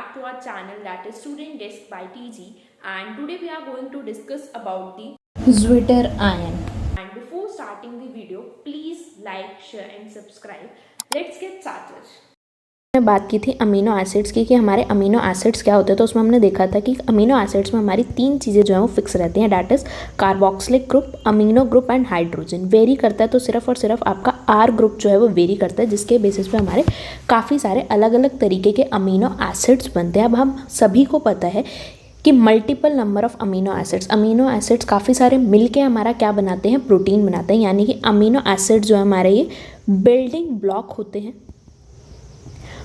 back to our channel, that is Student Desk by TG, and today we are going to discuss about the Zwitter ion. and before starting the video, please like, share and subscribe. Let's get started. हमने बात की थी amino acids की कि हमारे amino acids क्या होते हैं। तो उसमें हमने देखा था कि अमीनो एसिड्स में हमारी तीन चीज़ें जो है वो फिक्स रहती हैं, that is carboxylic group, amino group and hydrogen. Very करता है तो सिर्फ और सिर्फ आपका आर ग्रुप जो है वो वेरी करता है, जिसके बेसिस पे हमारे काफ़ी सारे अलग अलग तरीके के अमीनो एसिड्स बनते हैं। अब हम सभी को पता है कि multiple number of amino acids काफ़ी सारे मिलके हमारा क्या बनाते हैं, प्रोटीन बनाते हैं। यानी कि अमीनो एसिड जो है हमारे ये बिल्डिंग ब्लॉक होते हैं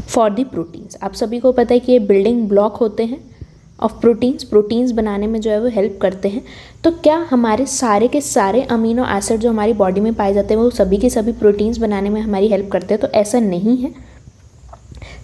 फॉर दी प्रोटीन्स। आप सभी को पता है कि ये बिल्डिंग ब्लॉक होते हैं ऑफ प्रोटीन्स बनाने में जो है वो हेल्प करते हैं। तो क्या हमारे सारे के सारे अमीनो एसिड जो हमारी बॉडी में पाए जाते हैं वो सभी के सभी प्रोटीन्स बनाने में हमारी हेल्प करते हैं? तो ऐसा नहीं है।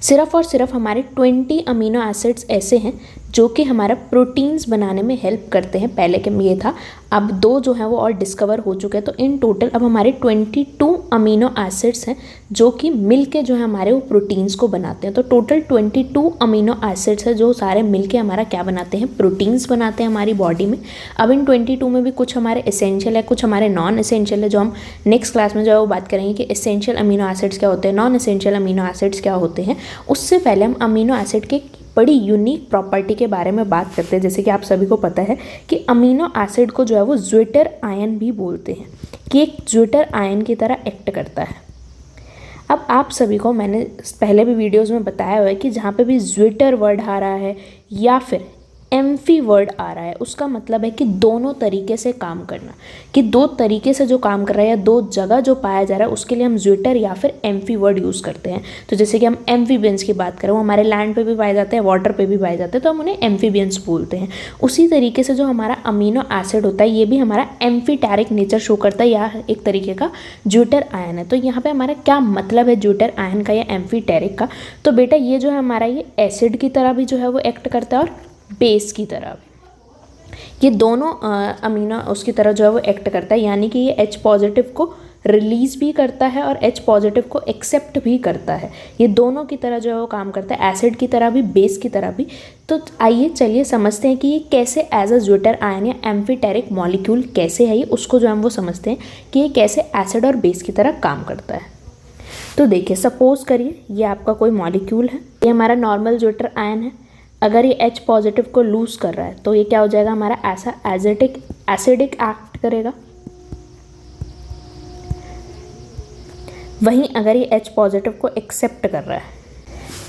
सिर्फ और सिर्फ हमारे 20 अमीनो एसिड्स ऐसे हैं जो कि हमारा प्रोटीन्स बनाने में हेल्प करते हैं। पहले के में ये था, अब 2 जो हैं वो और डिस्कवर हो चुके हैं। तो इन टोटल अब हमारे 22 अमीनो एसिड्स हैं जो कि मिलके जो है हमारे वो प्रोटीन्स को बनाते हैं। तो टोटल 22 अमीनो एसिड्स है जो सारे मिलके हमारा क्या बनाते हैं, प्रोटीन्स बनाते हैं हमारी बॉडी में। अब इन 22 में भी कुछ हमारे एसेंशियल है, कुछ हमारे नॉन एसेंशियल है, जो हम नेक्स्ट क्लास में जो है वो बात करेंगे कि एसेंशियल अमीनो एसिड्स क्या होते हैं, नॉन एसेंशियल अमीनो एसिड्स क्या होते हैं। उससे पहले हम अमीनो एसिड के बड़ी यूनिक प्रॉपर्टी के बारे में बात करते हैं। जैसे कि आप सभी को पता है कि अमीनो एसिड को जो है वो ज्विटर आयन भी बोलते हैं, कि एक ज्विटर आयन की तरह एक्ट करता है। अब आप सभी को मैंने पहले भी वीडियोस में बताया हुआ है कि जहाँ पे भी ज्विटर वर्ड आ रहा है या फिर एम्फी वर्ड आ रहा है, उसका मतलब है कि दोनों तरीके से काम करना, कि 2 तरीके से जो काम कर रहा है या 2 जगह जो पाया जा रहा है उसके लिए हम ज्विटर या फिर एम्फी वर्ड यूज़ करते हैं। तो जैसे कि हम एम्फीबियंस की बात करें, वो हमारे लैंड पे भी पाए जाते हैं, वाटर पे भी पाए जाते हैं, तो हम उन्हें एम्फीबियंस बोलते हैं। उसी तरीके से जो हमारा अमीनो एसिड होता है ये भी हमारा एम्फीटेरिक नेचर शो करता है, या एक तरीके का ज्विटर आयन है। तो यहाँ पर हमारा क्या मतलब है ज्विटर आयन का या एम्फीटेरिक का? तो बेटा ये जो है हमारा ये एसिड की तरह भी जो है वो एक्ट करता है और बेस की तरह, ये दोनों अमीनो उसकी तरह जो है वो एक्ट करता है। यानी कि ये H पॉजिटिव को रिलीज भी करता है और H पॉजिटिव को एक्सेप्ट भी करता है। ये दोनों की तरह जो है वो काम करता है, एसिड की तरह भी, बेस की तरह भी। तो आइए चलिए समझते हैं कि ये कैसे एज अ ज्विटर आयन या एम्फीटेरिक मॉलिक्यूल कैसे है, ये उसको जो हम वो समझते हैं कि ये कैसे एसिड और बेस की तरह काम करता है। तो देखिए, सपोज करिए ये आपका कोई मॉलिक्यूल है, ये हमारा नॉर्मल ज्विटर आयन है। अगर ये H पॉजिटिव को लूज़ कर रहा है तो ये क्या हो जाएगा, हमारा ऐसा एसिडिक एक्ट करेगा। वहीं अगर ये H पॉजिटिव को एक्सेप्ट कर रहा है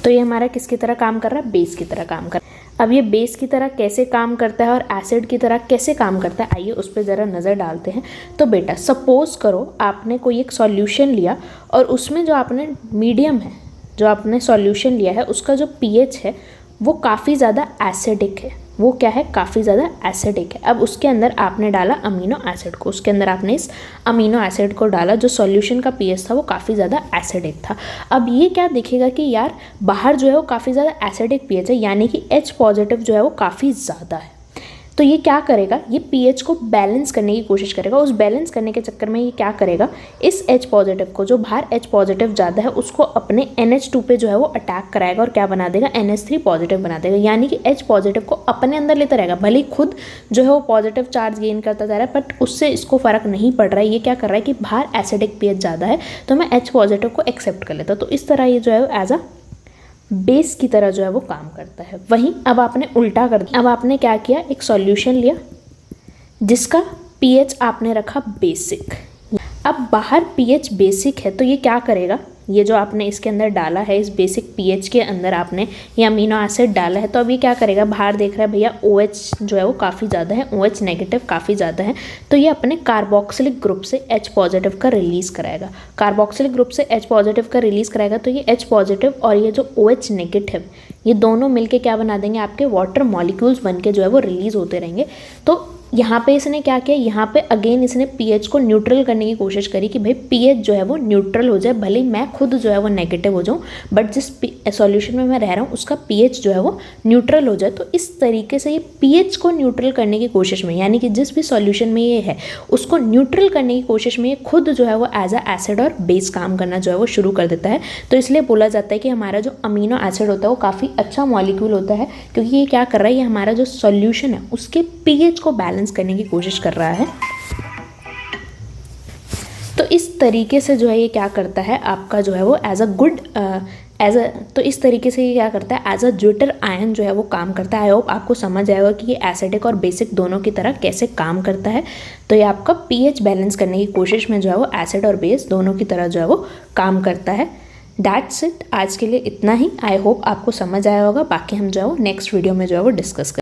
तो ये हमारा किसकी तरह काम कर रहा है, बेस की तरह काम कर रहा है। अब ये बेस की तरह कैसे काम करता है और एसिड की तरह कैसे काम करता है, आइए उस पर ज़रा नज़र डालते हैं। तो बेटा सपोज करो आपने कोई एक सॉल्यूशन लिया और उसमें जो आपने मीडियम है, जो आपने सॉल्यूशन लिया है उसका जो pH है वो काफ़ी ज़्यादा एसिडिक है। वो क्या है, काफ़ी ज़्यादा एसिडिक है। अब उसके अंदर आपने डाला अमीनो एसिड को, उसके अंदर आपने इस अमीनो एसिड को डाला, जो सॉल्यूशन का pH था वो काफ़ी ज़्यादा एसिडिक था। अब ये क्या दिखेगा कि यार बाहर जो है वो काफ़ी ज़्यादा एसिडिक pH है, यानी कि H पॉजिटिव जो है वो काफ़ी ज़्यादा है। तो ये क्या करेगा, ये pH को बैलेंस करने की कोशिश करेगा। उस बैलेंस करने के चक्कर में ये क्या करेगा, इस H पॉजिटिव को, जो बाहर H पॉजिटिव ज़्यादा है, उसको अपने NH2 पे जो है वो अटैक कराएगा और क्या बना देगा, NH3 पॉजिटिव बना देगा। यानी कि H पॉजिटिव को अपने अंदर लेता रहेगा, भले ही खुद जो है वो पॉजिटिव चार्ज गेन करता जा रहा है, बट उससे इसको फ़र्क नहीं पड़ रहा है। ये क्या कर रहा है कि बाहर एसिडिक pH ज़्यादा है तो मैं H पॉजिटिव को एक्सेप्ट कर लेता हूँ। तो इस तरह ये जो है एज अ बेस की तरह जो है वो काम करता है। वहीं अब आपने उल्टा कर दिया, अब आपने क्या किया, एक सॉल्यूशन लिया जिसका pH आपने रखा बेसिक। अब बाहर pH बेसिक है तो ये क्या करेगा, ये जो आपने इसके अंदर डाला है, इस बेसिक pH के अंदर आपने ये अमीनो एसिड डाला है, तो अब ये क्या करेगा, बाहर देख रहा है भैया OH जो है वो काफ़ी ज़्यादा है, OH नेगेटिव काफ़ी ज़्यादा है, तो ये अपने कार्बोक्सिलिक ग्रुप से H पॉजिटिव का रिलीज़ कराएगा। कार्बोक्सिलिक ग्रुप से H पॉजिटिव का रिलीज़ कराएगा तो ये H पॉजिटिव और ये जो OH नेगेटिव, ये दोनों मिलके क्या बना देंगे, आपके वाटर मॉलिक्यूल्स बन के जो है वो रिलीज़ होते रहेंगे। तो यहाँ पे इसने क्या किया, यहाँ पे अगेन इसने पीएच को न्यूट्रल करने की कोशिश करी कि भाई पीएच जो है वो न्यूट्रल हो जाए, भले ही मैं खुद जो है वो नेगेटिव हो जाऊँ, बट जिस सॉल्यूशन में मैं रह रहा हूँ उसका पीएच जो है वो न्यूट्रल हो जाए। तो इस तरीके से ये पीएच को न्यूट्रल करने की कोशिश में, यानी कि जिस भी सॉल्यूशन में ये है उसको न्यूट्रल करने की कोशिश में ये खुद जो है वो एज अ एसिड और बेस काम करना जो है वो शुरू कर देता है। तो इसलिए बोला जाता है कि हमारा जो अमीनो एसिड होता है वो काफ़ी अच्छा मॉलिक्यूल होता है, क्योंकि ये क्या कर रहा है, ये हमारा जो सॉल्यूशन है उसके पीएच को बैलेंस करने की कोशिश कर रहा है। तो इस तरीके से जो है ये क्या करता है, आपका जो है वो एज अ ज्यूटर आयन जो है वो काम करता है। आई होप आपको समझ आएगा कि ये एसिडिक और बेसिक दोनों की तरह कैसे काम करता है। तो ये आपका पीएच बैलेंस करने की कोशिश में जो है वो एसिड और बेस दोनों की तरह जो है वो काम करता है। दैट्स इट, आज के लिए इतना ही। आई होप आपको समझ आया होगा, बाकी हम जो है वो नेक्स्ट वीडियो में जो है वो डिस्कस करेंगे।